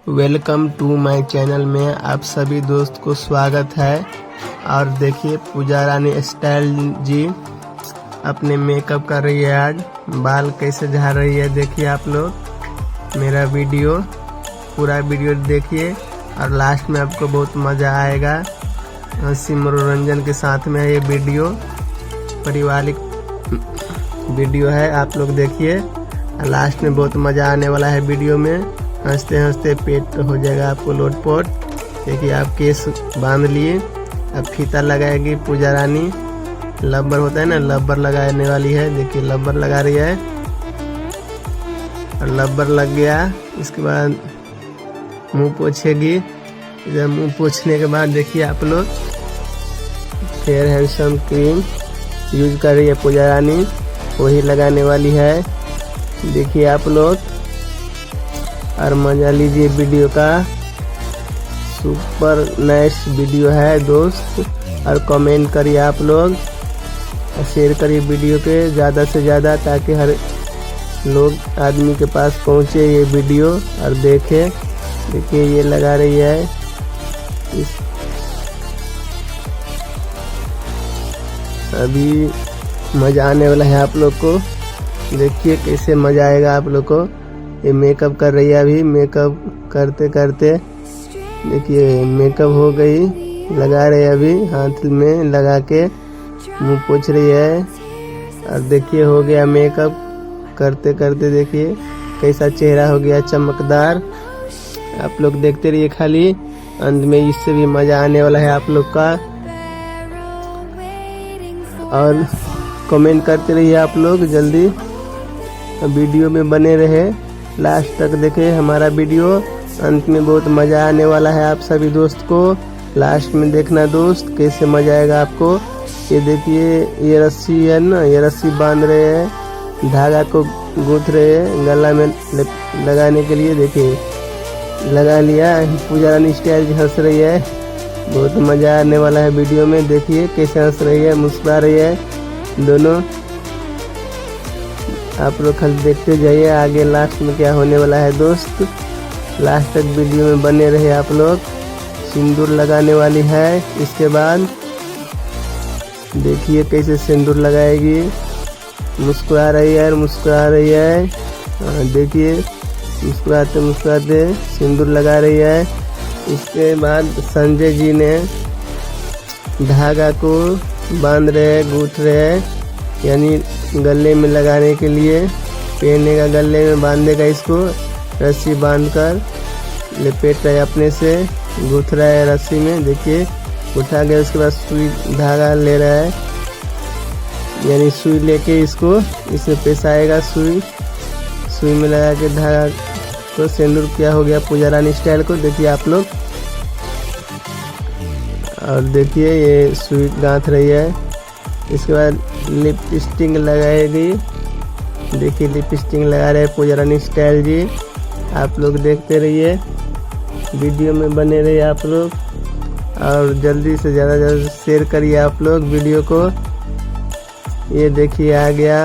Welcome to my channel में आप सभी दोस्त को स्वागत है। और देखिए पूजा रानी स्टाइल जी अपने मेकअप कर रही है। आज बाल कैसे झाड़ रही है देखिए आप लोग। मेरा वीडियो पूरा वीडियो देखिए और लास्ट में आपको बहुत मज़ा आएगा। हंसी मनोरंजन के साथ में ये वीडियो पारिवारिक वीडियो है, आप लोग देखिए। लास्ट में बहुत मज़ा आने वाला है वीडियो में। हंसते हंसते पेट हो जाएगा आपको लोटपोट। देखिए आप केस बांध लिए, अब फीता लगाएगी पूजा रानी। लब्बर होता है ना, लब्बर लगाने वाली है। देखिए लब्बर लगा रही है और लब्बर लग गया। इसके बाद मुंह पोछेगी। इधर मुंह पोछने के बाद देखिए आप लोग फेयर हैंडसम क्रीम यूज कर रही है पूजा रानी, वही लगाने वाली है। देखिए आप लोग और मजा लीजिए वीडियो का। सुपर नाइस वीडियो है दोस्त। और कमेंट करिए आप लोग और शेयर करिए वीडियो के ज़्यादा से ज़्यादा, ताकि हर लोग आदमी के पास पहुँचे ये वीडियो और देखे। देखिए ये लगा रही है अभी मज़ा आने वाला है आप लोग को। देखिए कैसे मज़ा आएगा आप लोग को। ये मेकअप कर रही है अभी। मेकअप करते करते देखिए मेकअप हो गई, लगा रही है अभी हाथ में लगा के मुंह पोछ रही है। और देखिए हो गया मेकअप करते करते। देखिए कैसा चेहरा हो गया चमकदार। आप लोग देखते रहिए खाली, अंत में इससे भी मज़ा आने वाला है आप लोग का। और कमेंट करते रहिए आप लोग, जल्दी वीडियो में बने रहे, लास्ट तक देखे हमारा वीडियो। अंत में बहुत मज़ा आने वाला है आप सभी दोस्त को। लास्ट में देखना दोस्त कैसे मज़ा आएगा आपको। ये देखिए ये रस्सी है ना, ये रस्सी बांध रहे हैं, धागा को गूंथ रहे हैं गला में लगाने के लिए। देखिए लगा लिया। पूजा रानी स्टाइल हंस रही है। बहुत मज़ा आने वाला है वीडियो में। देखिए कैसे हंस रही है, मुस्कुरा रही है दोनों। आप लोग खाली देखते जाइए आगे लास्ट में क्या होने वाला है दोस्त। लास्ट तक वीडियो में बने रहे आप लोग। सिंदूर लगाने वाली है इसके बाद। देखिए कैसे सिंदूर लगाएगी, मुस्कुरा रही है, मुस्कुरा रही है। देखिए मुस्कुराते मुस्कुराते सिंदूर लगा रही है। इसके बाद संजय जी ने धागा को बांध रहे हैं, गूंथ रहे हैं, यानी गले में लगाने के लिए। पहनने का गले में बांधेगा, इसको रस्सी बांधकर लपेट रहा है, अपने से गूंथ रहा है रस्सी में। देखिए उठा गया, उसके बाद सुई धागा ले रहा है, यानी सुई लेके इसको इसमें पेशाएगा। सुई में लगा के धागा को सिंदूर किया हो गया पूजा रानी स्टाइल को। देखिए आप लोग। और देखिए ये सुई गांथ रही है। इसके बाद लिपस्टिक लगाएगी। देखिए लिपस्टिक लगा रहे हैं पूजा रानी स्टाइल जी। आप लोग देखते रहिए, वीडियो में बने रहिए आप लोग। और जल्दी से ज़्यादा शेयर करिए आप लोग वीडियो को। ये देखिए आ गया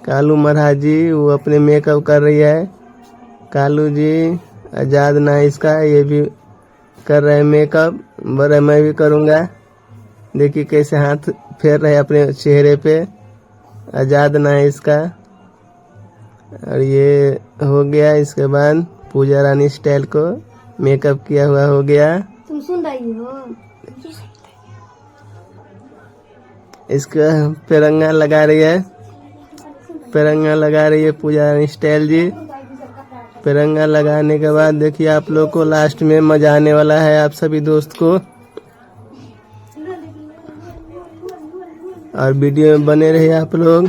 कालू महाराज जी, वो अपने मेकअप कर रही है। कालू जी आज़ाद ना इसका, ये भी कर रहे हैं मेकअप। बड़ा मैं भी करूँगा। देखिए कैसे हाथ फेर रहे हैं अपने चेहरे पे। आज़ाद ना है इसका। और ये हो गया। इसके बाद पूजा रानी स्टाइल को मेकअप किया हुआ हो गया। तुम सुन रही हो? इसका पेरंगा लगा रही है, पेरंगा लगा रही है पूजा रानी स्टाइल जी। पेरंगा लगाने के बाद देखिए आप लोग को लास्ट में मजा आने वाला है आप सभी दोस्त को। और वीडियो में बने रहिए आप लोग।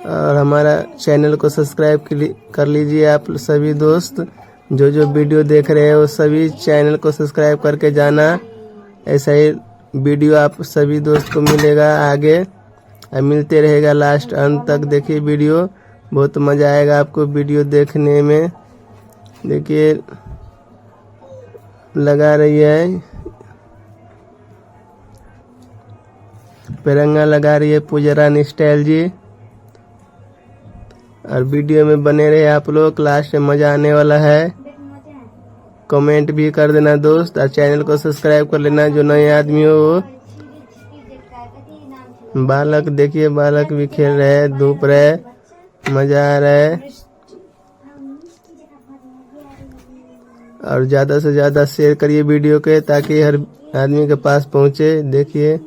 और हमारा चैनल को सब्सक्राइब कर लीजिए आप सभी दोस्त। जो जो वीडियो देख रहे हैं वो सभी चैनल को सब्सक्राइब करके जाना। ऐसा ही वीडियो आप सभी दोस्त को मिलेगा आगे और मिलते रहेगा लास्ट अंत तक। देखिए वीडियो, बहुत मज़ा आएगा आपको वीडियो देखने में। देखिए लगा रही है, पेरंगा लगा रही है पूजा रानी स्टाइल जी। और वीडियो में बने रहे आप लोग, लास्ट में मजा आने वाला है। कमेंट भी कर देना दोस्त, और चैनल को सब्सक्राइब कर लेना जो नए आदमी हो। बालक देखिए, बालक भी खेल रहे हैं, धूप रहे, मजा आ रहा है। और ज्यादा से ज्यादा शेयर करिए वीडियो के, ताकि हर आदमी के पास पहुंचे। देखिए